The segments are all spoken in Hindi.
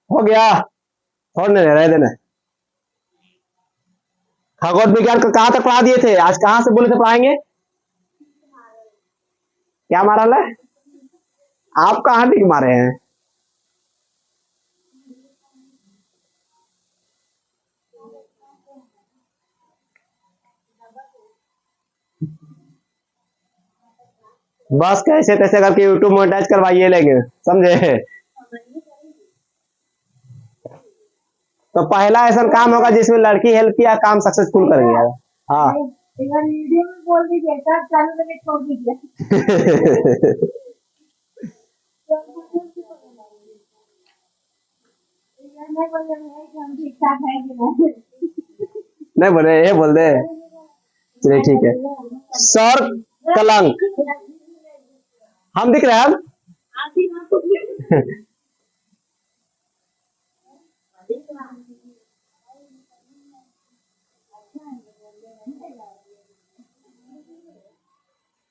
हो गया, छोड़ने दे रहे देने। खगोल विज्ञान को कहाँ तक पढ़ा दिए थे? आज कहाँ से बोले थे पढ़ाएंगे? क्या मारा है? आप कहाँ टिक मारे हैं? बस कैसे तैसे करके यूट्यूब मोनेटाइज करवाइए लेंगे, समझे? तो पहला ऐसा काम होगा जिसमें लड़की हेल्प किया, काम सक्सेसफुल कर गया। हाँ वीडियो में बोल दीजिए, सब चालू करके छोड़ दीजिए। नहीं बोले, ये बोल दे। चलिए ठीक है। सौर कलंक, हम दिख रहे हैं हम?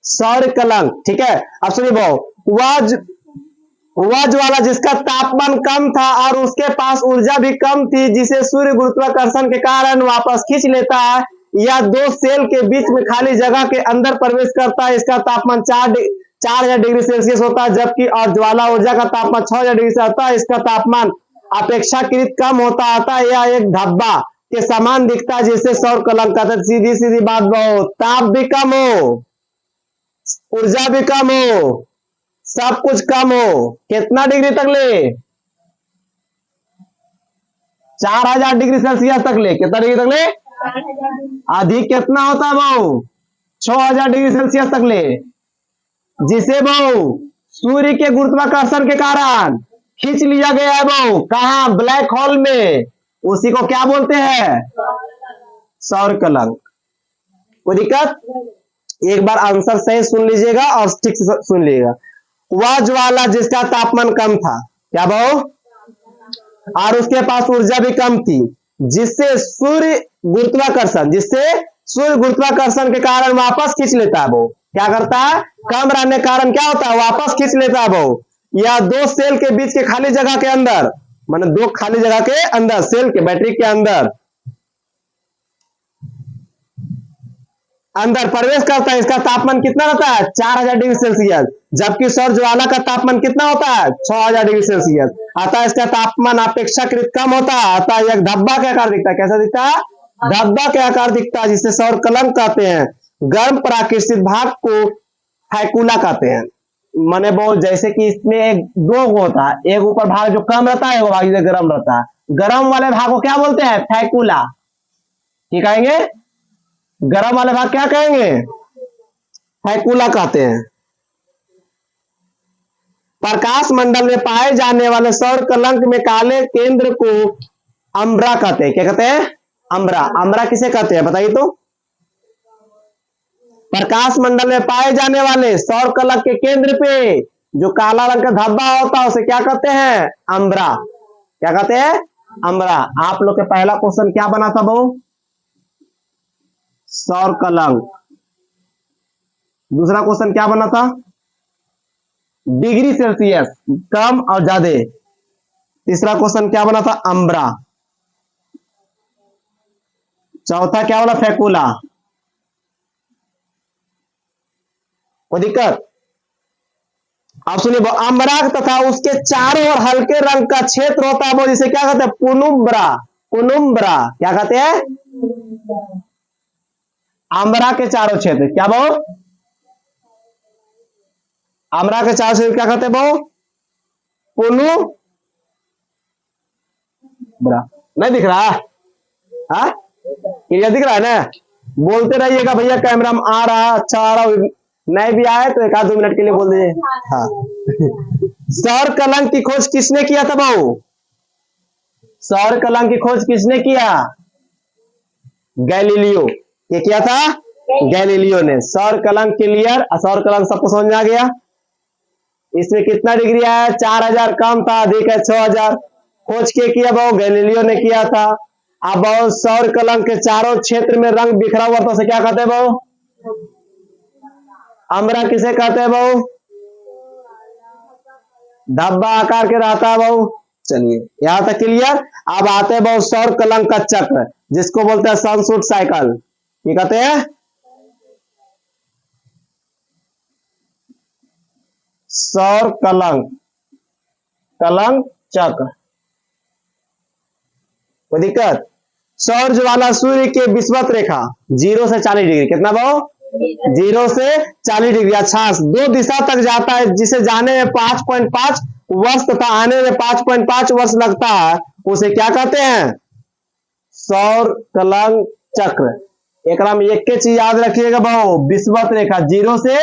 सौर कलंक, ठीक है। अब सुनिए बहु, वह ज्वाला जिसका तापमान कम था और उसके पास ऊर्जा भी कम थी, जिसे सूर्य गुरुत्वाकर्षण के कारण वापस खींच लेता है, या दो सेल के बीच में खाली जगह के अंदर प्रवेश करता है, इसका तापमान 4000 डिग्री सेल्सियस होता है, जबकि और ज्वाला ऊर्जा का तापमान 6000 डिग्री से होता है, इसका तापमान अपेक्षाकृत कम होता आता है, यह एक धब्बा के समान दिखता है, जिससे सौर कलंक कहते हैं। सीधी सीधी बात बहु, ताप भी कम हो, ऊर्जा भी कम हो, सब कुछ कम हो, कितना डिग्री तक ले? 4000 डिग्री सेल्सियस तक ले। कितना डिग्री तक ले? अधिक कितना होता है बहु? 6000 डिग्री सेल्सियस तक ले, जिसे बहु सूर्य के गुरुत्वाकर्षण के कारण खींच लिया गया है बहु। कहा? ब्लैक होल में। उसी को क्या बोलते हैं? सौर कलंक। कोई दिक्कत? एक बार आंसर सही सुन लीजिएगा और ठीक से सुन लीजिएगा। वह ज्वाला जिसका तापमान कम था, क्या बहु, और उसके पास ऊर्जा भी कम थी, जिससे सूर्य गुरुत्वाकर्षण के कारण वापस खींच लेता है वो। क्या करता है? कम रहने के कारण क्या होता है? वापस खींच लेता है वो। या दो सेल के बीच के खाली जगह के अंदर, मतलब दो खाली जगह के अंदर, सेल के बैटरी के अंदर प्रवेश करता है। इसका तापमान कितना रहता है? 4000 डिग्री सेल्सियस, जबकि सौर ज्वाला का तापमान कितना होता है? 6000 डिग्री सेल्सियस। अतः इसका तापमान अपेक्षाकृत कम होता है, अतः यह धब्बा के आकार दिखता है। कैसा दिखता है? धब्बा के आकार दिखता है, जिसे सौर कलंक कहते हैं। गर्म प्राकृतिक भाग को फैकुला कहते हैं। माने वो जैसे कि इसमें एक दो होता है, एक ऊपर भाग जो कम रहता है, वो भाग जो गर्म रहता है। गर्म वाले भाग को क्या बोलते हैं? फैकुला। ठीक कहेंगे? गर्म वाले भाग क्या कहेंगे? फैकुला कहते हैं। प्रकाश मंडल में पाए जाने वाले सौर कलंक में काले केंद्र को अम्बरा कहते हैं। क्या कहते हैं? अम्बरा। अम्बरा किसे कहते हैं बताइए तो? प्रकाश मंडल में पाए जाने वाले सौर कलंक के केंद्र पे जो काला रंग का धब्बा होता है, उसे क्या कहते हैं? अम्बरा। क्या कहते हैं? अम्बरा। आप लोग के पहला क्वेश्चन क्या बना था बहु? सौर कलंक। दूसरा क्वेश्चन क्या बना था? डिग्री सेल्सियस, कम और ज्यादा। तीसरा क्वेश्चन क्या बना था? अम्बरा। चौथा क्या बोला? फैकुला। कोई दिक्कत? अब सुनिए, अम्बरा तथा उसके चारों ओर हल्के रंग का क्षेत्र होता है, वो जिसे क्या कहते हैं? पुनुम्ब्रा। पुनुम्ब्रा। क्या कहते हैं? अम्बरा के चारों क्षेत्र क्या बहु? अम्बरा के चारों क्षेत्र क्या कहते हैं बहु? पुनुम्ब्रा। नहीं दिख रहा? हाँ, क्लियर दिख रहा है ना? बोलते रहिएगा भैया, कैमरा में आ रहा, अच्छा आ रहा। नहीं भी आए तो एक आध 2 मिनट के लिए बोल दीजिए। हाँ। सौर कलंक की खोज किसने किया था बहु? सौर कलंक की खोज किसने किया? गैलीलियो। ये किया था? गैलीलियो ने। सौर कलंक क्लियर? सौर कलंक सबको समझ में आ गया? इसमें कितना डिग्री आया? 4000 कम था, अधिक है 6000। खोज के किया बहु? गैलीलियो ने किया था। अब बहु सौर कलंक के चारों क्षेत्र में रंग बिखरा हुआ था, उसे क्या कहते हैं बहु? अम्बरा। किसे कहते हैं बहु? धब्बा आकार के रहता है बहु। चलिए यहां तक क्लियर। अब आते हैं बहुत सौर कलंक का चक्र, जिसको बोलते हैं सनशूट साइकिल। ये कहते हैं सौर कलंक कलंक चक्र। कोई दिक्कत? सौर ज्वाला सूर्य के विषुवत रेखा 0 से 40 डिग्री, कितना भाव? 0 से 40 डिग्री अच्छा दो दिशा तक जाता है, जिसे जाने में 5.5 वर्ष तथा आने में 5.5 वर्ष लगता है, उसे क्या कहते हैं? सौर कलंक चक्र। एक में एक के चीज याद रखिएगा भाव, विषुवत रेखा 0 से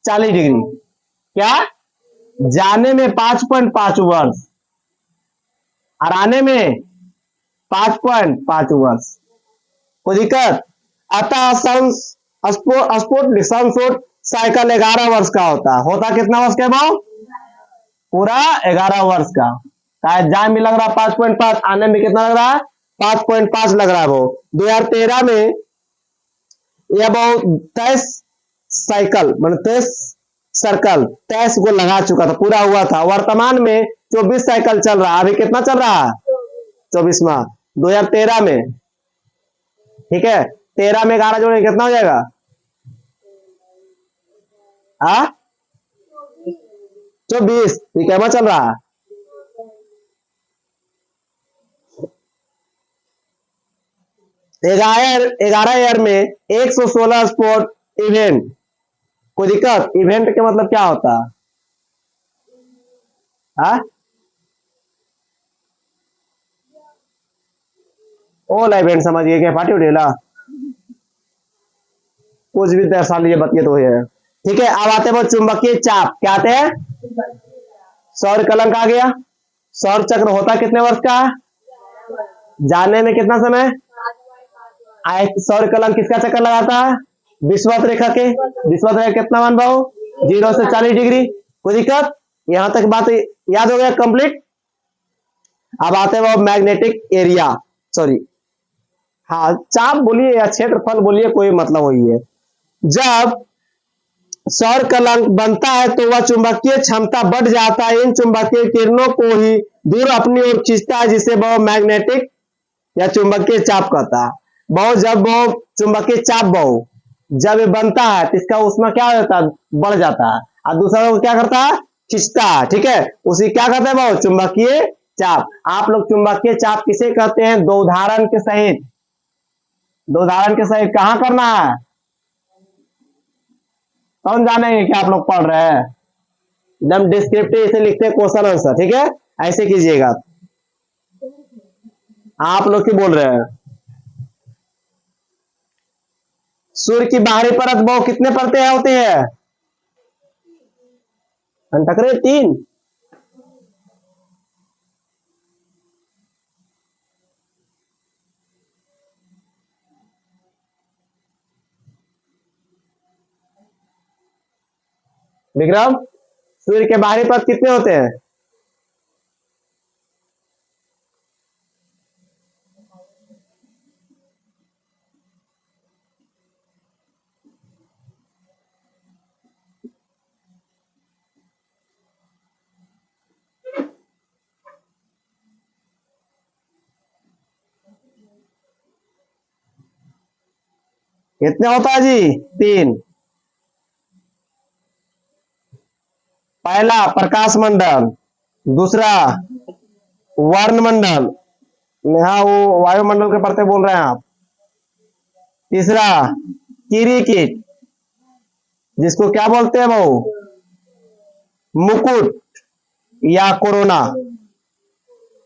40 डिग्री, क्या जाने में 5.5 वर्ष और आने में 5.5 वर्ष। कोई दिक्कत? अतः सनशूट साइकिल 11 वर्ष का होता कितना वर्ष का भाव? पूरा 11 वर्ष का। जाने में लग रहा 5.5, आने में कितना लग रहा है? 5.5 लग रहा है वो। 2013 में यह बहुत 23 साइकिल मतलब 23 सर्कल 23 को लगा चुका था, पूरा हुआ था। वर्तमान में 24 साइकिल चल रहा है। अभी कितना चल रहा है? 24वां 2013 में। ठीक है, 13 में 11 जोड़े कितना हो जाएगा? 24। ये कैमा चल रहा है? 11 ईयर में 116 स्पोर्ट इवेंट। कोई दिक्कत? इवेंट के मतलब क्या होता है? ओला इवेंट समझिए, क्या पार्टी उठेला कुछ भी दर्शा लीजिए, बतिए तो है। ठीक है, अब आते हैं चुंबकीय चाप। क्या आते हैं? सौर कलंक आ गया। सौर चक्र होता कितने वर्ष का? जाने में कितना समय? सौर कलंक किसका चक्कर लगाता है? विषुवत रेखा के। विषुवत रेखा कितना मान भाव? 0 से 40 डिग्री। कोई दिक्कत? यहां तक बात याद हो गया कंप्लीट। अब आते हैं मैग्नेटिक एरिया, सॉरी हाँ चाप बोलिए या क्षेत्रफल बोलिए, कोई मतलब वही है। जब सौर कलंक बनता है तो वह चुंबकीय क्षमता बढ़ जाता है। इन चुंबकीय किरणों को ही दूर अपनी ओर खींचता है, जिसे वह मैग्नेटिक या चुंबकीय चाप कहता है। बहु जब वो चुंबकीय चाप बहु जब ये बनता है तो इसका उसमें क्या हो जाता है? बढ़ जाता है, और दूसरा को क्या करता है? खींचता है। ठीक है, उसी क्या कहते हैं बहु? चुंबकीय चाप। आप लोग चुंबकीय चाप किसे कहते हैं? दो उदाहरण के सहित, दो उदाहरण के सहित कहां करना है? कौन जानेंगे क्या आप लोग पढ़ रहे हैं? एकदम डिस्क्रिप्टिव इसे लिखते हैं क्वेश्चन आंसर। ठीक है, ऐसे कीजिएगा। आप लोग की बोल रहे हैं। सूर्य की बाहरी परत बहु कितने परतें होती है? टकरे 3। विक्रम, सूर्य के बाहरी परत कितने होते हैं? कितने होता है जी? 3। पहला प्रकाश मंडल, दूसरा वर्णमंडल, हाँ वो वायुमंडल के परतें बोल रहे हैं आप। तीसरा किरीकिट, जिसको क्या बोलते हैं वो? मुकुट या कोरोना,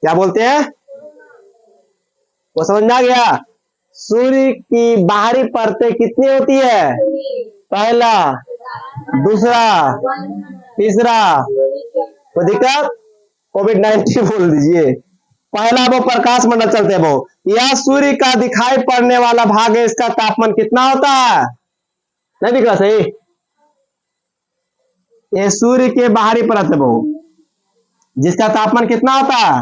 क्या बोलते हैं? वो समझ में आ गया? सूर्य की बाहरी परतें कितनी होती है? पहला, दूसरा, तीसरा। कोई दिक्कत? कोविड-19 बोल दीजिए। पहला वो प्रकाश मंडल चलते हैं वो, यह सूर्य का दिखाई पड़ने वाला भाग है। इसका तापमान कितना होता है? नहीं दिख रहा सही? ये सूर्य के बाहरी परत है वो, जिसका तापमान कितना होता है?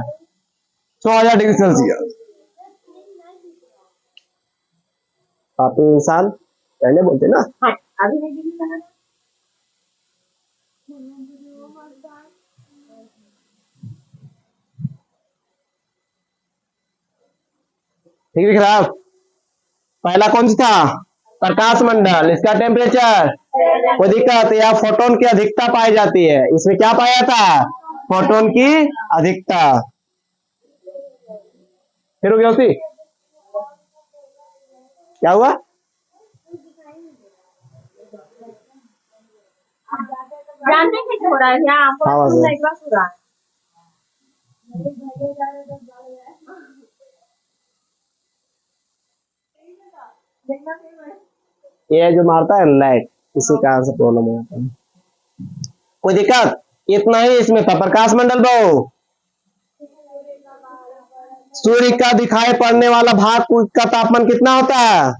6000 डिग्री सेल्सियस। आप इंसान पहले बोलते ना। अभी नहीं। ठीक दिख रहा है? पहला कौन सा था? प्रकाश मंडल, इसका टेम्परेचर कोई दिक्कत या फोटोन की अधिकता पाई जाती है, इसमें क्या पाया था? फोटोन की अधिकता। फिर हो गया उसी क्या हुआ? जानते हैं क्या हो रहा है यहाँ हाँ, बस। नेटवर्क हो रहा है। ये जो मारता है लाइट, इसी कारण से प्रॉब्लम हो जाता है। कोई दिक्कत? इतना ही इसमें था। प्रकाश मंडल बहु सूर्य का दिखाई पड़ने वाला भाग का तापमान कितना होता है?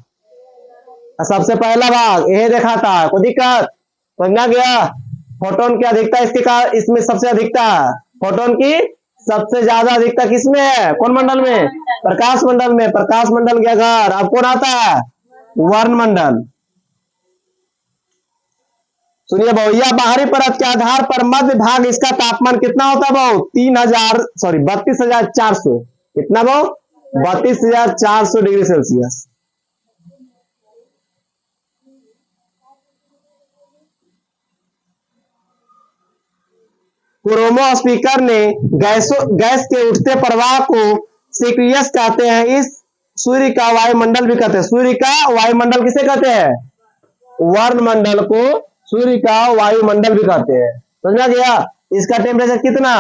सबसे पहला भाग यही देखा था। कोई दिक्कत? समझा गया? फोटोन की अधिकता इसके कारण इसमें सबसे अधिकता, फोटोन की सबसे ज्यादा अधिकता किसमें है? कौन मंडल में? प्रकाश मंडल में। प्रकाश मंडल के घर अब कौन आता है? वर्ण मंडल। सुनिए भाऊ, यह बाहरी परत के आधार पर मध्य भाग, इसका तापमान कितना होता है भाऊ? 32,400। कितना भाऊ? 32,400 डिग्री सेल्सियस। क्रोमो स्पीकर ने गैस के उठते प्रवाह को सिक्रियस कहते हैं। इस सूर्य का वायुमंडल भी कहते हैं। सूर्य का वायुमंडल किसे कहते हैं? वर्ण मंडल को सूर्य का वायुमंडल भी कहते हैं। समझा गया? इसका टेम्परेचर कितना?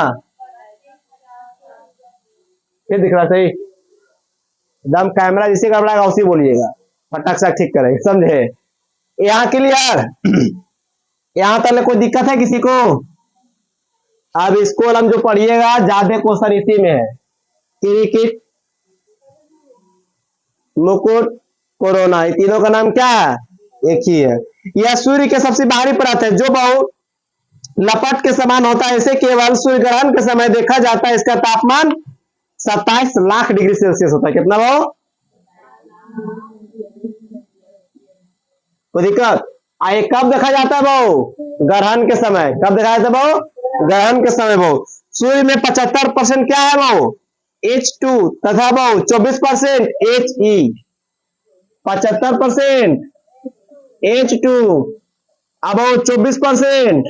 फिर दिख रहा सही? एकदम कैमरा जिसे गड़बड़ाएगा उसी बोलिएगा, फटाक से ठीक करेंगे। समझे? यहाँ क्लियर? यहाँ तक कोई दिक्कत है किसी को? अब इसको हम जो पढ़िएगा ज्यादा क्वेश्चन इसी में है। क्रिकेट, मुकुट, कोरोना, ये तीनों का नाम क्या है? एक ही है। यह सूर्य के सबसे बाहरी परत है जो बहुत लपट के समान होता है। इसे केवल सूर्य ग्रहण के समय देखा जाता है। इसका तापमान 27 लाख डिग्री सेल्सियस होता है। कितना भाव? कोई दिक्कत? आए कब देखा जाता है भाव? ग्रहण के समय। कब देखा जाता है भाव? ग्रहण के समय भाव। सूर्य में 75% क्या है भाव? H2 तथा भाव 24% He। 75% H2 अब 24%।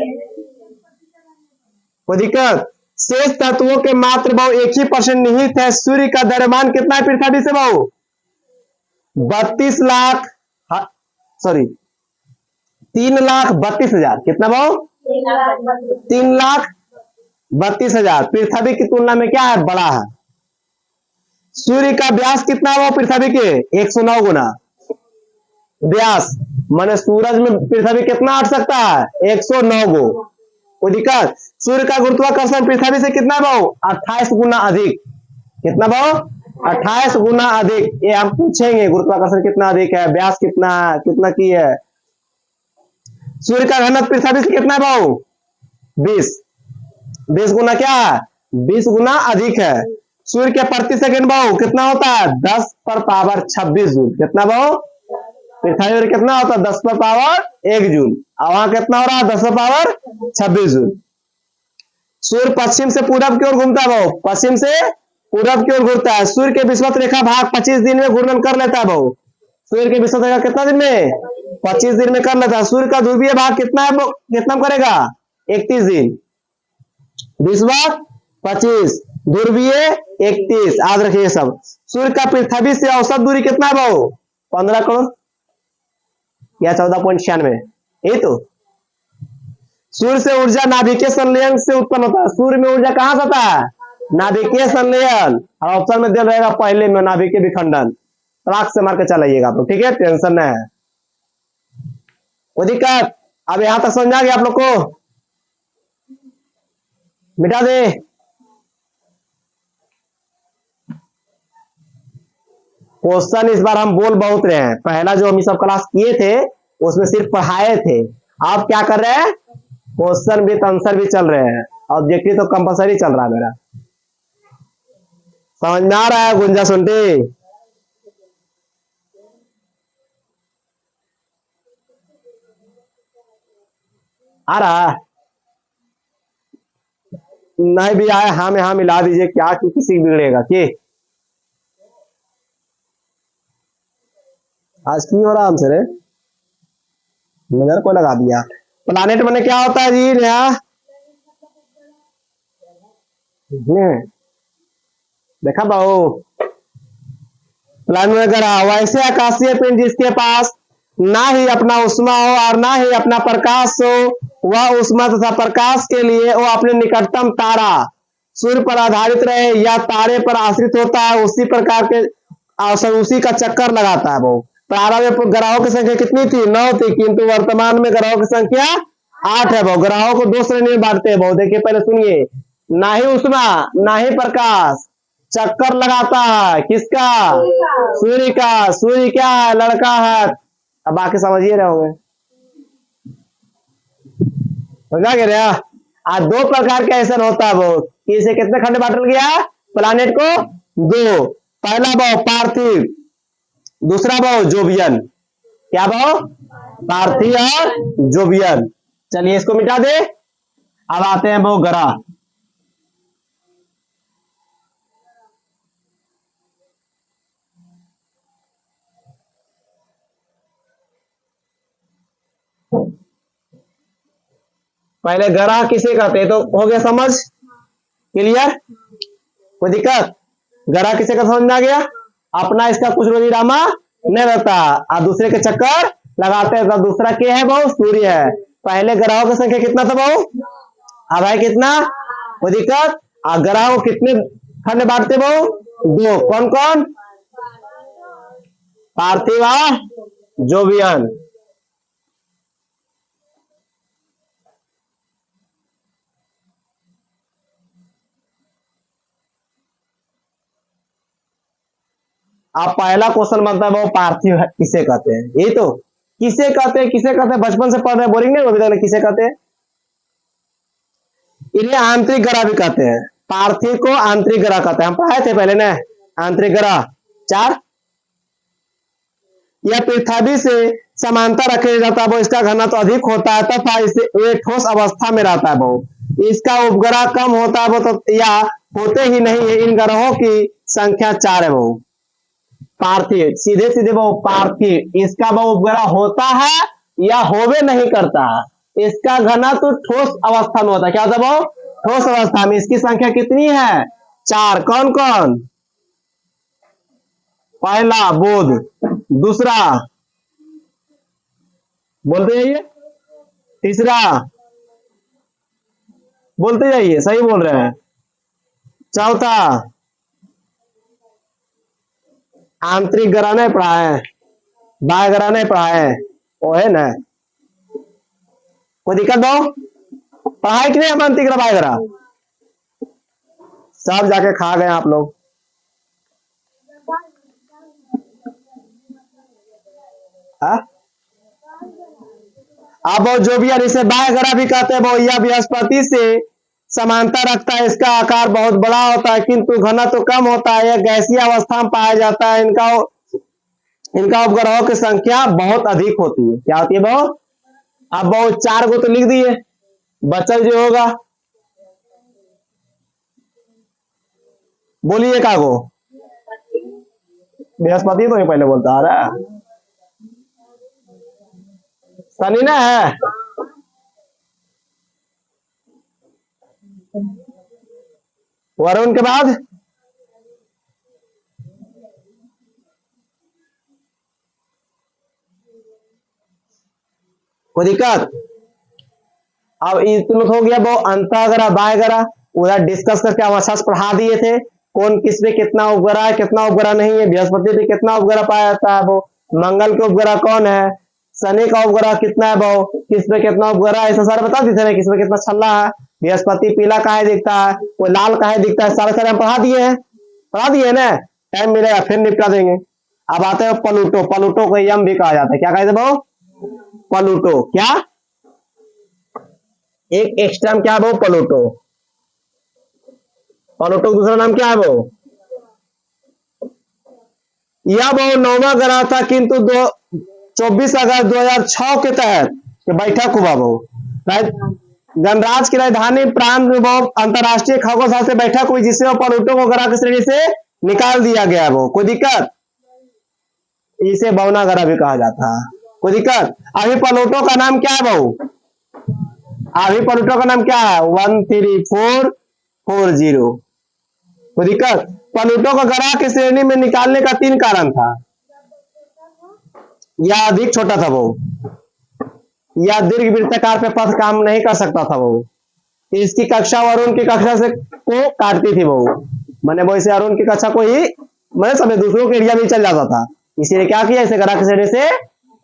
कोई दिक्कत? शेष तत्वों के मात्र भाव 1% निहित है। सूर्य का द्रव्यमान कितना है पृथ्वी से भाव? 32 लाख, सॉरी 3,32,000। कितना भाव? 3,32,000। पृथ्वी की तुलना में क्या है? बड़ा है। सूर्य का व्यास कितना है पृथ्वी के? 109 गुना व्यास, माने सूरज में पृथ्वी कितना हट सकता है? 109 गो। कोई दिक्कत? सूर्य का गुरुत्वाकर्षण पृथ्वी से कितना भाव? 28 गुना अधिक। कितना भाव? 28 गुना अधिक। ये हम पूछेंगे गुरुत्वाकर्षण कितना अधिक है, व्यास कितना है, कितना की है। सूर्य का घनत्व पृथ्वी से कितना भाव? 20 गुना क्या है? 20 गुना अधिक है। सूर्य के प्रति सेकंड भाव कितना होता है? 10 पर पावर 26 जूल। कितना भाव? पृथ्वी पर कितना होता है? 10 पर पावर 1 जूल। और वहां कितना हो रहा है? 10 पर पावर 26 जूल। सूर्य पश्चिम से पूरब की ओर घूमता है भाव। पश्चिम से पूरब की ओर घूमता है। सूर्य के विषुवत रेखा भाग 25 दिन में घूर्णन कर लेता है भाव। सूर्य के विषुवत रेखा कितना दिन में? 25 दिन में कर लेता है। सूर्य का ध्रुवीय भाग कितना है? कितना करेगा? 31 दिन। विषुवत 25, ध्रुवीय 31। याद रखिए सब। सूर्य का पृथ्वी से औसत दूरी कितना है भाव? 15 करोड़ या 14.96। यही तो। सूर्य से ऊर्जा नाभिकीय संलयन से उत्पन्न होता है। सूर्य में ऊर्जा कहां से आता है? नाभिकीय संलयन। और ऑप्शन में दिया रहेगा पहले में नाभिकीय विखंडन। ट्राक से मार के चलाइएगा आप लोग, ठीक है? टेंशन नहीं है। कोई दिक्कत? अब यहां तक समझ आ गया आप लोग को? मिटा दे। क्वेश्चन इस बार हम बोल बहुत रहे हैं। पहला जो हम सब क्लास किए थे उसमें सिर्फ पढ़ाए थे। आप क्या कर रहे हैं? क्वेश्चन विद आंसर भी चल रहे हैं। ऑब्जेक्टिव तो कंपलसरी चल रहा है मेरा। समझ में आ रहा है गुंजा सुनते? आ रहा? नहीं भी आया हाँ में हाँ मिला दीजिए। क्या कि किसी बिगड़ेगा कि आज की हो रहा हमसे रे, नजर को लगा दिया। प्लानेट मैंने क्या होता है जी नेहा? देखा बाबू, प्लान में गड़ा वैसे आकाशीय पिंड जिसके पास ना ही अपना उष्मा हो और ना ही अपना प्रकाश हो, वह उष्मा तथा प्रकाश के लिए वो अपने निकटतम तारा सूर्य पर आधारित रहे या तारे पर आश्रित होता है, उसी प्रकार के उसी का चक्कर लगाता है। वो प्रारंभ में ग्रहों की संख्या कितनी थी? 9 थी, किंतु वर्तमान में ग्रहों की संख्या 8 है। वो ग्रहों को 2 श्रेणी में बांटते हैं। वो देखिए पहले सुनिए, ना ही उष्मा ना ही प्रकाश, चक्कर लगाता है किसका? सूर्य का। सूर्य क्या है? लड़का है। अब बाकी समझिए रहे होंगे, समझा कह रहे? आज 2 प्रकार के ऐसा होता है। वो इसे कितने खंड बांट गया प्लानेट को? 2। पहला भाव पार्थिव, दूसरा भाव जोवियन। क्या भाव? पार्थिव और जोवियन। चलिए इसको मिटा दे। अब आते हैं वो ग्रह। पहले ग्रह किसे कहते हैं तो हो गया समझ, क्लियर? कोई दिक्कत? ग्रह किसे का समझ में आ गया? अपना इसका कुछ रोजी रामा नहीं रहता और दूसरे के चक्कर लगाते हैं। तो दूसरा क्या है? वो सूर्य है। पहले ग्रहों की संख्या कितना था वो? अब है कितना? कोई दिक्कत? और ग्रह को कितने खंड बांटते वो? 2। कौन कौन? पार्थिव और जोवियन। अब पहला क्वेश्चन बनता है वो पार्थिव किसे कहते हैं? ये तो किसे कहते हैं, किसे कहते हैं बचपन से पढ़ रहे, बोरिंग नहीं होगी? किसे कहते हैं? इन्हें आंतरिक ग्रह भी कहते हैं। पार्थिव को आंतरिक ग्रह कहते हैं, हम पढ़ाए थे पहले ना। आंतरिक ग्रह 4। यह पृथ्वी से समांतर रखे जाता है। वो इसका घनत्व अधिक होता है तथा इसे ये ठोस अवस्था में रहता है। वो इसका उपग्रह कम होता है वो तो या होते ही नहीं है। इन ग्रहों की संख्या 4 है। वो पार्थिव, सीधे सीधे वो पार्थिव, इसका वो उपग्रह होता है या होवे नहीं करता। इसका घनत्व ठोस अवस्था में होता है। क्या होता है वो? ठोस अवस्था में। इसकी संख्या कितनी है? 4। कौन कौन? पहला बुध, दूसरा बोलते जाइए, तीसरा बोलते जाइए, सही बोल रहे हैं, चौथा आंतरिक ग्रह नहीं पढ़ा है, बाह्य ग्रह नहीं पढ़ा है, वो है ना। कोई दिक्कत हो? पढ़ाई कि नहीं आंतरिक ग्रह बाह्य ग्रह? सब जाके खा गए आप लोग। अब जो भी इसे बाह्य ग्रह भी कहते हैं। वो यह बृहस्पति से समांतर रखता है। इसका आकार बहुत बड़ा होता है किंतु घनत्व कम होता है। यह गैसीय अवस्था में पाया जाता है। इनका उपग्रहों की संख्या बहुत अधिक होती है। क्या होती है वो? अब वो 4 को तो लिख दिए, बचल जो होगा बोलिए का गो? बृहस्पति तो ही पहले बोलता आ रहा है, शनि ना है। वरुण के बाद कोई दिक्कत? अब इतना हो गया वो अंतःग्रह बाह्य ग्रह, उधर डिस्कस करके हम अच्छा पढ़ा दिए थे। कौन किस पे कितना उपग्रह है, कितना उपग्रह नहीं है। बृहस्पति पे कितना उपग्रह पाया जाता है वो? मंगल के उपग्रह कौन है? शनि का उपग्रह कितना है वो? किस पे कितना उपग्रह है? ऐसा सारे बता दी थे ना, किस पे कितना छल्ला है। बृहस्पति पीला काहे दिखता है, वो लाल काहे दिखता है, सारे सारे हम पढ़ा दिए हैं, पढ़ा दिए ना। टाइम मिलेगा फिर निपटा देंगे। अब आते हैं प्लूटो। प्लूटो को यम भी कहा जाता है। क्या कहते हैं वो? प्लूटो। क्या एक एक्स्ट्रा क्या है वो? प्लूटो। प्लूटो दूसरा नाम क्या है वो? यह वो 9वां ग्रह था किंतु 24 अगस्त 2006 के तहत बैठक हुआ। वो गणराज्य की राजधानी प्रांत में वो अंतरराष्ट्रीय खगोलशास्त्र से बैठक हुई जिससे वो प्लूटो को ग्रह की श्रेणी से निकाल दिया गया। वो कोई दिक्कत? इसे बौना गरा भी कहा जाता है। कोई दिक्कत? अभी प्लूटो का नाम क्या है बहू? अभी प्लूटो का नाम क्या है? 13440। कोई दिक्कत? प्लूटो का ग्रह की श्रेणी में निकालने का 3 कारण था। या अधिक छोटा था वो, या दीर्घ वृत्ताकार पे पथ काम नहीं कर सकता था वो, इसकी कक्षा वरुण की कक्षा से को काटती थी वो, मैंने वो इसे अरुण की कक्षा को ही मैंने समय दूसरों के एरिया में चल जाता था, इसीलिए क्या किया, इसे ग्रह की श्रेणी से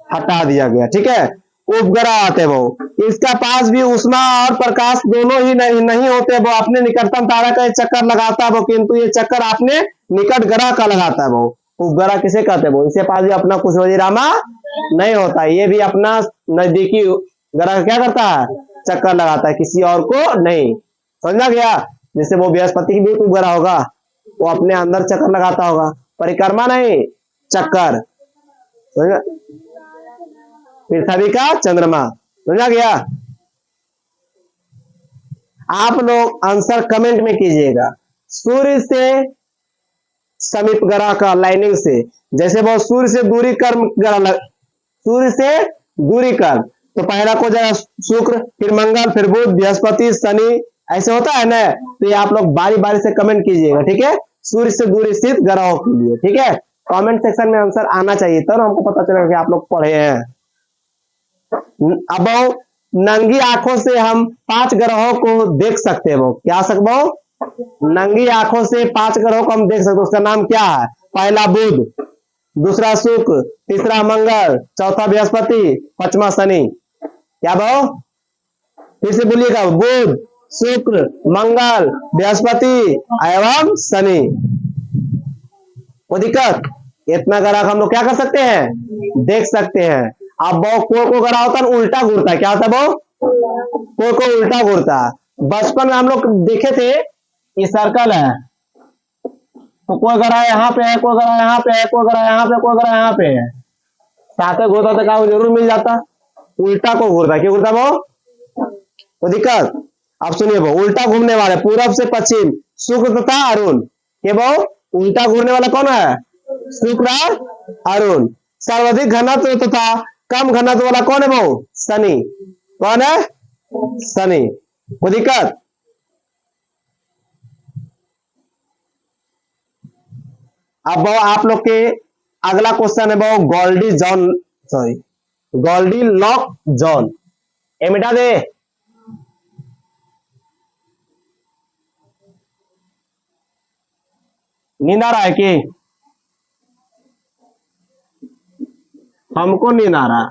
हटा दिया गया। ठीक है, उपग्रह आते वो, इसका पास भी उष्मा और प्रकाश दोनों ही नहीं होते, वो अपने निकटतम तारा का चक्कर लगाता है वो, किंतु ये चक्कर अपने निकट ग्रह का लगाता है वो। उपग्रह किसे कहते हैं वो? इसके पास भी अपना कुछ वजीरामा नहीं होता, ये भी अपना नजदीकी ग्रह क्या करता है? चक्कर लगाता है, किसी और को नहीं। समझा गया? जैसे वो बृहस्पति की भी उपग्रह होगा, वो अपने अंदर चक्कर लगाता होगा, परिक्रमा नहीं, चक्कर। समझा? पृथ्वी का चंद्रमा। समझा गया? आप लोग आंसर कमेंट में कीजिएगा। सूर्य से समीप ग्रह का लाइनिंग से, जैसे वो सूर्य से दूरी कर ग्रह, सूर्य से दूरी कर, तो पहला को जाएगा शुक्र, फिर मंगल, फिर बुध, बृहस्पति, शनि, ऐसे होता है ना। तो ये आप लोग बारी बारी से कमेंट कीजिएगा, ठीक है, सूर्य से दूरी स्थित ग्रहों के लिए। ठीक है, कमेंट सेक्शन में आंसर आना चाहिए, तब तो हमको पता चलेगा कि आप लोग पढ़े हैं। अब नंगी आंखों से हम 5 ग्रहों को देख सकते हैं। वो क्या सकते, नंगी आंखों से 5 ग्रहों को हम देख सकते हैं। उसका नाम क्या है? पहला बुध, दूसरा शुक्र, तीसरा मंगल, चौथा बृहस्पति, पांचवा शनि। क्या भाव? फिर से बोलिएगा, बुध, शुक्र, मंगल, बृहस्पति एवं शनि। कोई दिक्कत? इतना ग्रह हम लोग क्या कर सकते हैं? देख सकते हैं। अब वो को ग्रह होता है उल्टा घूरता है, क्या होता है वो? को उल्टा घूरता है। बचपन में हम लोग देखे थे, ये सर्कल है, तो कोई ग्रह यहाँ पे है, कोई ग्रह यहाँ पे है, कोई ग्रह यहाँ पे, कोई ग्रह यहाँ पे है, साथ घूरता तो कहा जरूर मिल जाता। उल्टा को घूरता, क्यों घूरता वो? तो दिक्कत? अब सुनिए, वो उल्टा घूमने वाले पूरब से पश्चिम, शुक्र तथा अरुण के वो उल्टा घूमने वाला कौन है? शुक्र और अरुण। सर्वाधिक घनत्व तथा कम घनत्व वाला कौन है वो? शनि। कौन है? शनि। कोई दिक्कत? अब आप लोग के अगला क्वेश्चन है वो goldie zone, sorry goldilocks zone, ये मिटा दे। नींद आ रहा है कि? हमको नींद आ रहा है।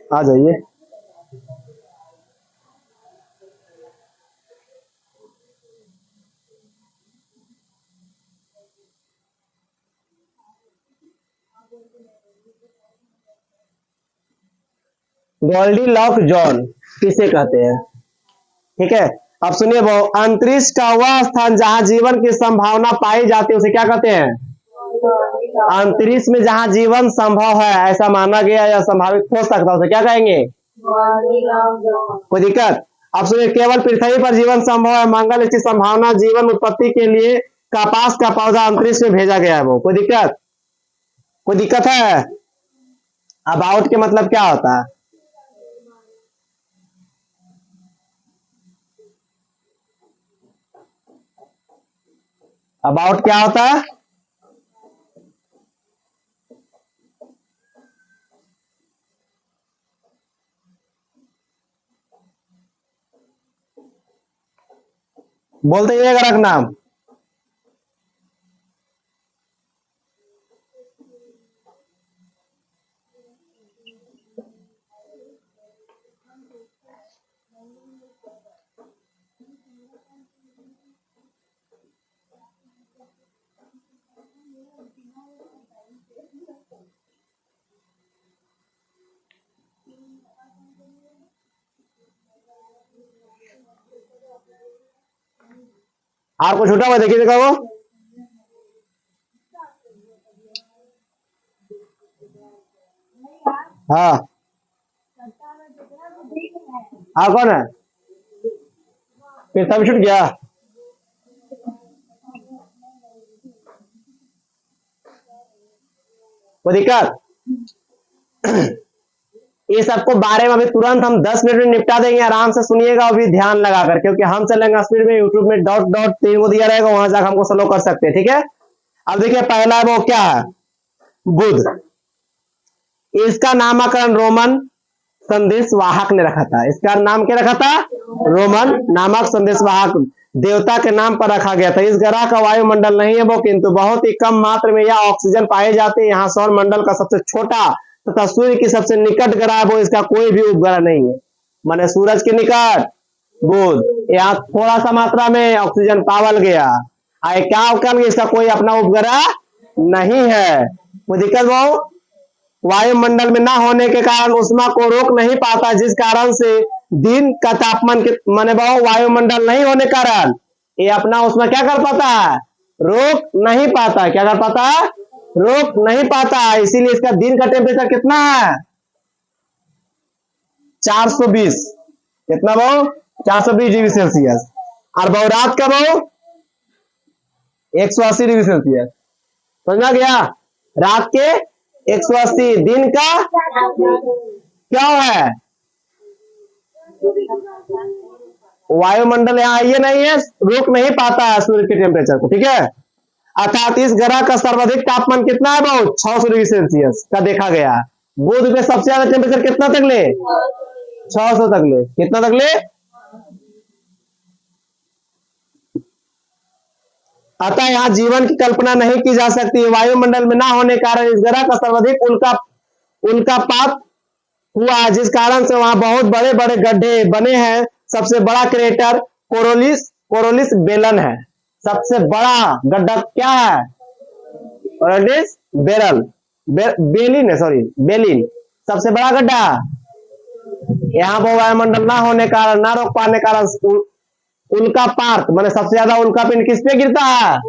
आ जाइए। गोल्डी लॉक जोन किसे कहते हैं? ठीक है, अब सुनिए, वो अंतरिक्ष का वह स्थान जहां जीवन की संभावना पाई जाती है उसे क्या कहते हैं? अंतरिक्ष में जहां जीवन संभव है, ऐसा माना गया या संभावित हो सकता है, उसे क्या कहेंगे? कोई दिक्कत? अब सुनिए, केवल पृथ्वी पर जीवन संभव है, मंगल इसकी संभावना जीवन उत्पत्ति के लिए कपास का पौधा अंतरिक्ष में भेजा गया है वो। कोई दिक्कत? कोई दिक्कत है? अबाउट के मतलब क्या होता है? अबाउट क्या होता है? बोलते ही ग्रह नाम। और कुछ छूटा हुआ देखिए देखा वो, हाँ हाँ कौन है, पृथ्वी छूट गया। कोई दिक्कत, ये सबको बारे में अभी तुरंत हम 10 मिनट में निपटा देंगे, आराम से सुनिएगा अभी ध्यान लगाकर, क्योंकि हम चलेंगे स्पीड में, यूट्यूब में डॉट डॉट 3 को दिया रहेगा, वहां जाकर हमको स्लो कर सकते हैं, ठीक है। अब देखिए पहला वो क्या है, बुध। इसका नामकरण रोमन संदेशवाहक ने रखा था, इसका नाम क्या रखा था, रोमन नामक संदेशवाहक देवता के नाम पर रखा गया था। इस ग्रह का वायुमंडल नहीं है वो, किंतु बहुत ही कम मात्रा में यह ऑक्सीजन पाए जाते हैं। यहाँ सौर मंडल का सबसे छोटा तथा सूर्य की सबसे निकट ग्रह वो, इसका कोई भी उपग्रह नहीं है, माने सूरज के निकट बुध, यहाँ थोड़ा सा मात्रा में ऑक्सीजन पावल गया, आए क्या कर, इसका कोई अपना उपग्रह नहीं है। वो दिक्कत वो वायुमंडल में ना होने के कारण उष्मा को रोक नहीं पाता, जिस कारण से दिन का तापमान माने बहु वायुमंडल नहीं होने कारण ये अपना उष्मा क्या कर पाता है, रोक नहीं पाता, क्या कर पाता है, रोक नहीं पाता। इसीलिए इसका दिन का टेम्परेचर कितना है, 420, कितना बहु 420 डिग्री सेल्सियस, और बहु रात का बहु 180 डिग्री सेल्सियस, समझा गया। रात के 180, दिन का क्या है, वायुमंडल यहाँ ये नहीं है, रोक नहीं पाता है सूर्य के टेम्परेचर को, ठीक है। अर्थात इस ग्रह का सर्वाधिक तापमान कितना है, बहुत 600 डिग्री सेल्सियस का देखा गया। बुध पे सबसे ज्यादा टेम्परेचर कितना तक ले, 600 तक ले, कितना तक ले। अतः यहाँ जीवन की कल्पना नहीं की जा सकती। वायुमंडल में ना होने के कारण इस ग्रह का सर्वाधिक उल्कापात हुआ है, जिस कारण से वहां बहुत बड़े बड़े गड्ढे बने हैं। सबसे बड़ा क्रेटर कोरोलिस बेलन है, सबसे बड़ा गड्ढा क्या है, कोरोलिस बेलिन है, सॉरी बेलिन, सबसे बड़ा गड्ढा। यहाँ पर वायुमंडल ना होने कारण, ना रोक पाने कारण उल्कापात माने सबसे ज्यादा उल्कापिंड किस पे गिरता है,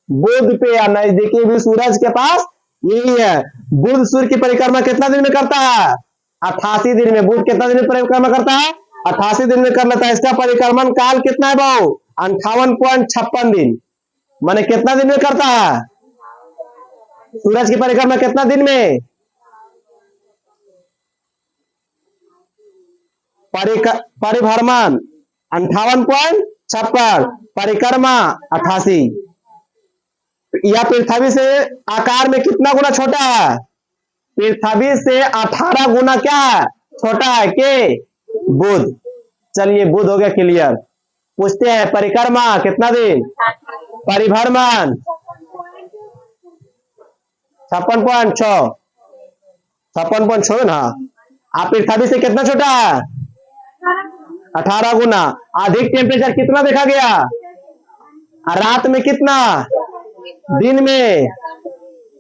बुध पे, या नजदीकी भी सूरज के पास यही है। बुध सूर्य की परिक्रमा कितना दिन में करता है, 88 दिन में। बुध कितना दिन में परिक्रमा करता है, 88 दिन में कर लेता है। इसका परिक्रमण काल कितना है भाव, 58.56 दिन, माने कितना दिन में करता है, सूरज की परिक्रमा कितना दिन में, परिभ्रमण 58.56, परिक्रमा 88। यह पृथ्वी से आकार में कितना गुना छोटा है, पृथ्वी से 18 गुना क्या है, छोटा है के बुध। चलिए बुध हो गया क्लियर। पूछते हैं परिक्रमा कितना दिन, परिभ्रमण 56.6 ना। आप पृथ्वी से कितना छोटा है, 18 गुना। अधिक टेम्परेचर कितना देखा गया, रात में कितना, दिन में,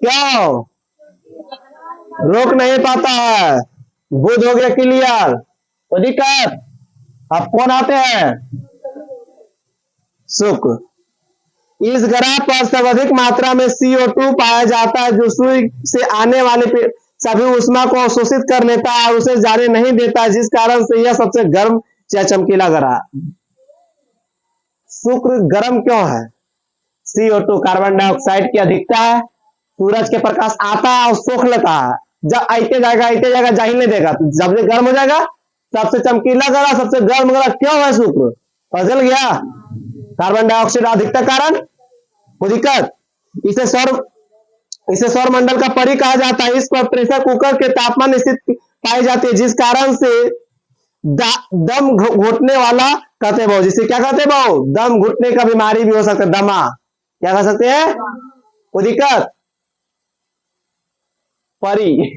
क्यों रोक नहीं पाता है। बुध हो गया क्लियर। तो दिक्कत अब कौन आते हैं, शुक्र। इस ग्रह पर सर्वाधिक मात्रा में CO2 पाया जाता है, जो सूर्य से आने वाले सभी उष्मा को अवशोषित कर लेता है और उसे जाने नहीं देता, जिस कारण से यह सबसे गर्म या चमकीला ग्रह। शुक्र गर्म क्यों है, CO2 कार्बन डाइऑक्साइड की अधिकता है, सूरज के प्रकाश आता है और सोख लेता है, जब आते जाएगा जा ही नहीं देगा, जब से गर्म हो जाएगा। सबसे चमकीला ग्रह, सबसे गर्म ग्रह क्यों है शुक्र, बदल गया, कार्बन डाइऑक्साइड अधिकता कारण। कोई दिक्कत, इसे सौर मंडल का परी कहा जाता है। इस पर प्रेशर कुकर के तापमान स्थित पाई जाती है, जिस कारण से दम घुटने वाला कहते हैं, जिसे क्या कहते हैं, दम घुटने का बीमारी भी हो सकता है, दमा क्या कह सकते हैं। कोई दिक्कत, परी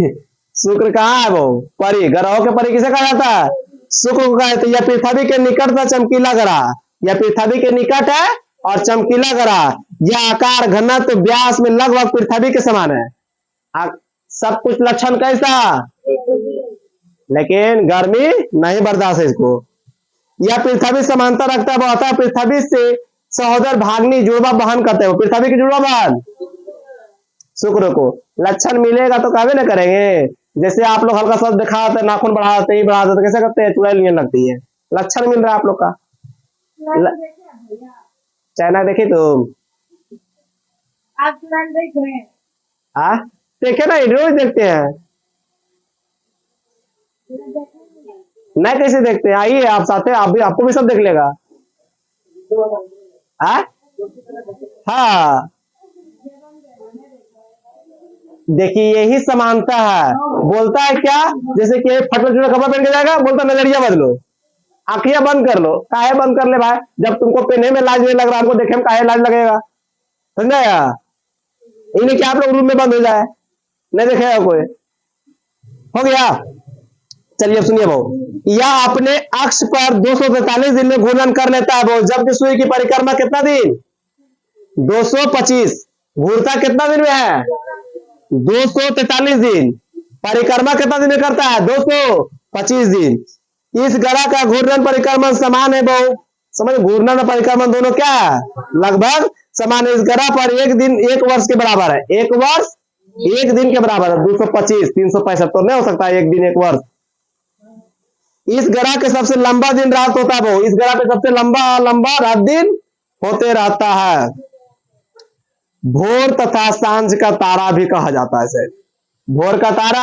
शुक्र कहाँ है, परी, ग्रहों के परी किसे कहा जाता है, शुक्र को कहा जाता है। यह पृथ्वी के निकट था चमकीला ग्रह, यह पृथ्वी के निकट है और चमकीला ग्रह। यह आकार, घनत्व, व्यास में लगभग पृथ्वी के समान है। सब कुछ लक्षण कैसा, लेकिन गर्मी नहीं बर्दाश्त है इसको। यह पृथ्वी समांतर रखता है, पृथ्वी से सहोदर, भाग्नि, जुड़वा बहन कहते हो, पृथ्वी की जुड़वा बहन शुक्र को। लक्षण मिलेगा तो कहवे ना करेंगे। जैसे आप लोग हल्का सा दिखाते, नाखून बढ़ाते ही बढ़ाते, तो कैसे करते हैं, चुड़ैल नहीं लगती है। लक्षण मिल रहा है आप लोग का। चाइना देखी तुम? आप तुरंत देख रहे हैं। हाँ देखे ना, रोज देखते हैं। नहीं कैसे देखते हैं, आइए आप साथ हैं, आप भी, आपको भी सब देख लेगा। हाँ देखिए यही समानता है। बोलता है क्या, जैसे कि फटल चुटल कपड़ा पहन के जाएगा, बोलता नजरिया बदलो, आंखियां बंद कर लो। काहे बंद कर ले भाई, जब तुमको पहनने में लाज नहीं लग रहा, हमको देखे में काहे लाज लगेगा, समझा या? इन्हें क्या आप लोग रूम में बंद हो जाए, नहीं देखेगा कोई। हो गया, चलिए अब सुनिए भाऊ। यह अपने अक्ष पर 243 दिन में घूर्णन कर लेता है भाऊ, जबकि सूर्य की परिक्रमा कितना दिन, 225। घूरता कितना दिन में है, 243 दिन। परिक्रमा कितना दिन में करता है, 225 दिन। इस ग्रह का घूर्णन परिक्रमण समान है बहु, समझ, घूर्णन और परिक्रमण दोनों क्या है, लगभग समान है। इस ग्रह पर एक दिन 1 वर्ष के बराबर है, 1 वर्ष 1 दिन के बराबर है। 225 365 तो नहीं हो सकता 1 दिन 1 वर्ष। इस ग्रह के सबसे लंबा दिन रात होता है बहु, इस ग्रह पे सबसे लंबा रात दिन होते रहता है। भोर तथा सांझ का तारा भी कहा जाता है इसे, भोर का तारा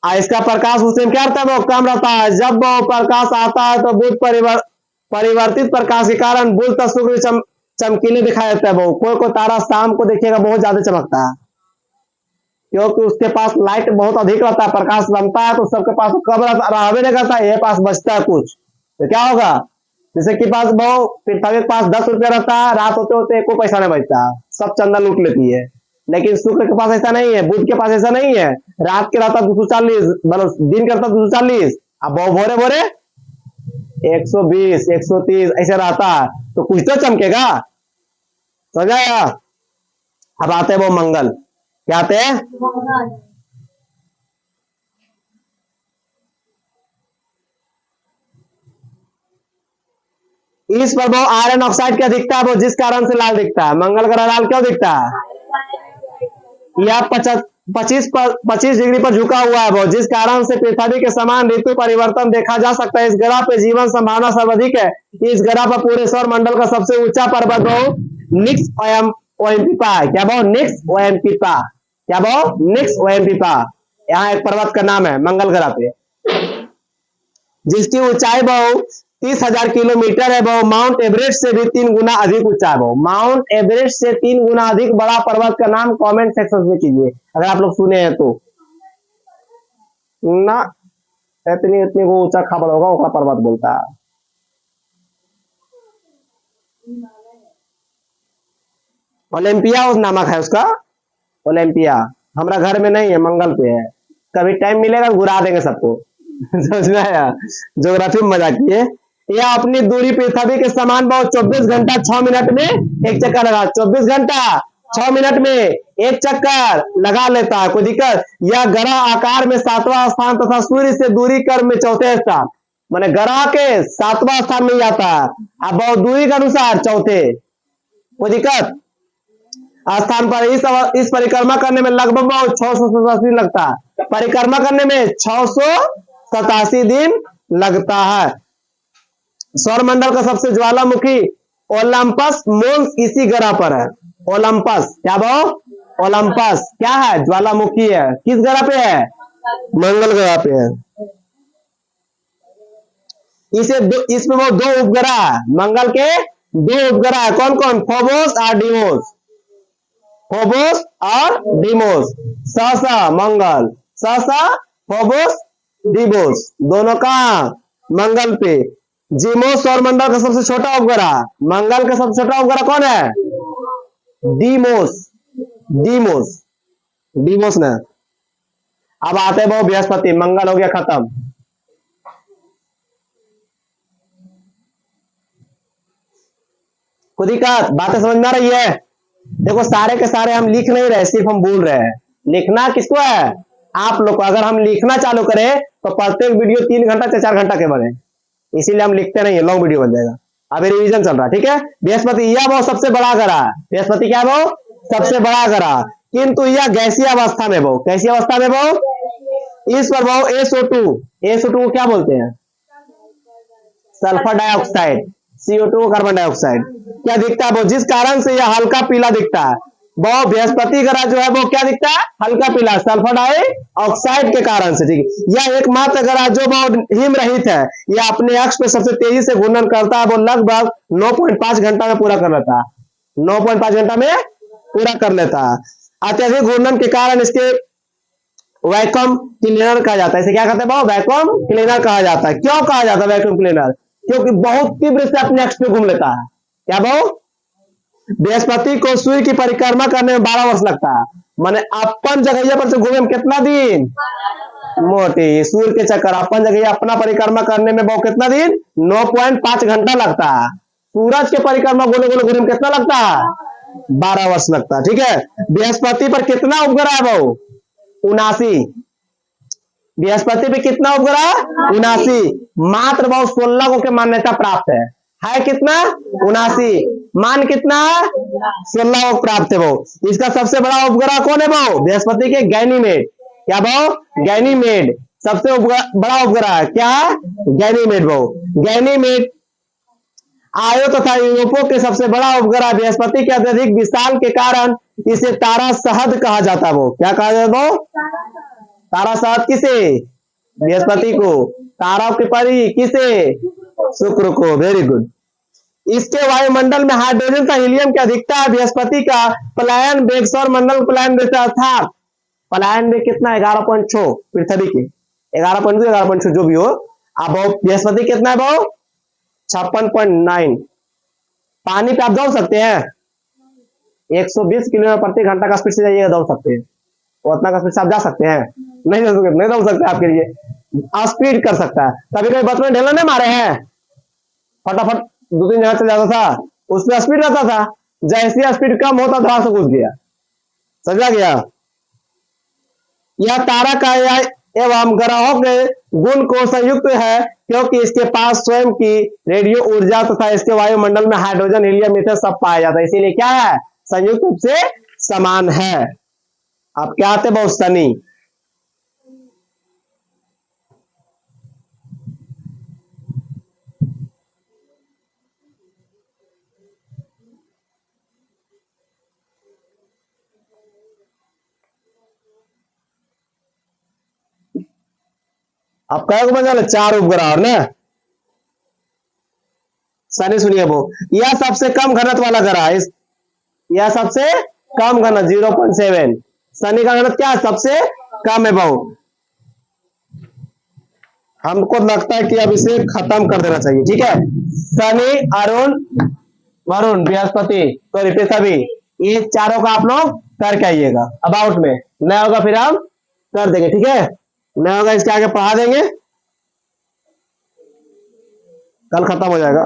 और इसका प्रकाश उस टाइम क्या रहता है, वो कम रहता है। जब वो प्रकाश आता है तो बुध परिवर्तित प्रकाश के कारण बुध तथा शुक्र चमकीले दिखाई देता है। वो कोई तारा शाम को देखिएगा बहुत ज्यादा चमकता है, क्योंकि उसके पास लाइट बहुत अधिक रहता है, प्रकाश बनता है, तो सबके पास कब रहवे नहीं करता है, ये पास बचता है कुछ, तो क्या होगा, जैसे कि पास बहु पृथ्वी के पास 10 रुपया रहता है, रात होते होते कोई पैसा नहीं बचता, सब चंदा लूट लेती है। लेकिन शुक्र के पास ऐसा नहीं है, बुध के पास ऐसा नहीं है, रात के रहता 240, मतलब दिन करता 240, अब भोरे भोरे 120 130 ऐसे रहता है, तो कुछ तो चमकेगा, समझाया। अब आते हैं वो मंगल, क्या आते हैं, इस पर वो आयरन ऑक्साइड की अधिकता है, वो जिस कारण से लाल दिखता है। मंगल ग्रह लाल क्यों दिखता है, यह 25 डिग्री पर झुका हुआ है वो, जिस कारण से पृथ्वी के समान ऋतु परिवर्तन देखा जा सकता है। इस ग्रह पे जीवन संभावना सर्वाधिक है। इस ग्रह पर पूरे सौर मंडल का सबसे ऊंचा पर्वत वो निक्स ओएमपीपा, क्या वो निक्स ओएमपीपा, क्या वो निक्स ओएमपीपा, यहाँ एक पर्वत का नाम है मंगल ग्रह पे, जिसकी ऊंचाई बहु 30,000 किलोमीटर है। बहु माउंट एवरेस्ट से भी 3 गुना अधिक ऊंचा है। बहु माउंट एवरेस्ट से 3 गुना अधिक बड़ा पर्वत का नाम कमेंट सेक्शन में कीजिए, अगर आप लोग सुने हैं तो। ना इतनी को ऊंचा खबर होगा, उसका पर्वत बोलता है। ओलंपिया उस नामक है उसका, ओलंपिया। हमारा घर में नहीं है, मंगल पे है। कभी टाइम मिलेगा घुरा देंगे सबको समझ में आया, ज्योग्राफी में मजा किए। यह अपनी दूरी पृथ्वी के समान बहुत 24 घंटा 6 मिनट में एक चक्कर लगा, 24 घंटा 6 मिनट में एक चक्कर लगा लेता है, कोई दिक्कत। यह ग्रह आकार में 7वां स्थान तथा सूर्य से दूरी क्रम में 4थे स्थान, माने ग्रह के 7वां स्थान में जाता है, अब बहुत दूरी के अनुसार 4थे, कोई दिक्कत। स्थान पर इस परिक्रमा करने में लगभग 687 लगता है, परिक्रमा करने में 687 दिन लगता है। सौरमंडल का सबसे ज्वालामुखी ओलंपस मोन्स इसी ग्रह पर है। ओलंपस, क्या वो ओलंपस क्या है, ज्वालामुखी है, किस ग्रह पे है, मंगल ग्रह पे है। इसमें वो 2 उपग्रह है, मंगल के 2 उपग्रह है, कौन कौन, फोबोस और डिमोस, फोबोस और डिमोस, सहसा मंगल, सहसा फोबोस डिमोस, दोनों कहां, मंगल पे। डिमोस सौरमंडल का सबसे छोटा उपग्रह, मंगल का सबसे छोटा उपग्रह कौन है, डिमोस, डिमोस, डिमोस ने। अब आते हैं वो बृहस्पति, मंगल हो गया खत्म। खुद ही का बातें समझ में आ रही है। देखो सारे के सारे हम लिख नहीं रहे, सिर्फ हम बोल रहे हैं। लिखना किसको है, आप लोग को। अगर हम लिखना चालू करें तो प्रत्येक वीडियो 3 घंटा से 4 घंटा के बने, इसीलिए हम लिखते नहीं है, लॉन्ग वीडियो बन जाएगा। अभी रिवीजन चल रहा है, ठीक है। बृहस्पति यह वो सबसे बड़ा ग्रह है, बृहस्पति क्या है वो सबसे बड़ा ग्रह, किंतु यह गैसीय अवस्था में वो, कैसी अवस्था में वो, इस पर वो SO2 को क्या बोलते हैं, सल्फर डाइऑक्साइड, CO2 को कार्बन डाइऑक्साइड, क्या दिखता है वो, जिस कारण से यह हल्का पीला दिखता है। वो बृहस्पति ग्रह जो है वो क्या दिखता है, हल्का पीला, सल्फर डाइऑक्साइड के कारण से, ठीक है। यह एकमात्र ग्रह जो बहुत हिम रहित है, यह अपने अक्ष पे सबसे तेजी से घूर्णन करता है, वो लगभग 9.5 घंटा में पूरा कर लेता है, 9.5 घंटा में पूरा कर लेता है। अत्यधिक घूर्णन के कारण इसके वैक्यूम क्लीनर कहा जाता है, इसे क्या कहते हैं, वैक्यूम क्लीनर कहा जाता है। क्यों कहा जाता है वैक्यूम क्लीनर, क्योंकि बहुत तीव्र से अपने अक्ष पे घूम लेता है। क्या बहु, बृहस्पति को सूर्य की परिक्रमा करने में 12 वर्ष लगता है, माने अपन जगह पर से घूमे में कितना दिन, मोटी सूर्य के चक्कर अपन जगह अपना परिक्रमा करने में बहुत कितना दिन, 9.5 घंटा लगता है। सूरज के परिक्रमा गोले गोले घूमने में कितना लगता है, 12 वर्ष लगता है, ठीक है। बृहस्पति पर कितना उपग्रह है बहु, 79। बृहस्पति पे कितना उपग्रह, 79, मात्र बहुत 16 को के मान्यता प्राप्त है कितना, 79, मान कितना है, 16 को प्राप्त है वो। इसका सबसे बड़ा उपग्रह कौन है वो, बृहस्पति के गैनीमेड, क्या वो, गैनीमेड सबसे बड़ा उपग्रह है, क्या है, गैनीमेड वो। गैनीमेड आयो तथा यूरोपो के सबसे बड़ा उपग्रह, बृहस्पति के अत्यधिक विशाल के कारण इसे तारा शहद कहा जाता है वो, क्या कहा जाता है वो, तारा शहद किसे, बृहस्पति को, तारा के परी किसे, शुक्र को, वेरी गुड। इसके वायुमंडल में हाइड्रोजन तथा हीलियम की अधिकता है। बृहस्पति का पलायन वेग सौर मंडल पलायन वेग अर्थात पलायन वेग कितना, 11.6 पृथ्वी के, 11.2 11.6 जो भी हो। अब बृहस्पति कितना है वो, 56.9। पानी पे आप दौड़ सकते हैं, 120 किलोमीटर प्रति घंटा का स्पीड से जाइएगा, दौड़ सकते हैं, उतना का स्पीड से आप जा सकते हैं, नहीं दौड़ सकते, आपके लिए स्पीड कर सकता है। कभी कभी बचपन में ढेला नहीं मारे हैं, फटाफट 2-3 जगह चल जाता था, उसमें स्पीड रहता था, जैसे स्पीड कम होता था से घुस गया, समझा गया। यह तारा का एवं ग्रहों के गुण को संयुक्त है, क्योंकि इसके पास स्वयं की रेडियो ऊर्जा तथा इसके वायुमंडल में हाइड्रोजन हीलियम मीथेन सब पाया जाता है, इसीलिए क्या है, संयुक्त रूप से समान है। अब क्या आते बहुत सनी, अब कई को बचा 4 उपग्रह और ना, सनी सुनिए वो, यह सबसे कम घनत्व वाला ग्रह है, यह सबसे कम घनत्व 0.7, शनि का घनत्व क्या है, सबसे कम है बहु। हमको लगता है कि अब इसे खत्म कर देना चाहिए, ठीक है। शनि, अरुण, वरुण, बृहस्पति, सॉरी पृथ्वी, ये चारों का आप लोग करके आइएगा, अबाउट में नया होगा फिर हम कर देंगे, ठीक है। नया होगा इसके आगे पढ़ा देंगे, कल खत्म हो जाएगा।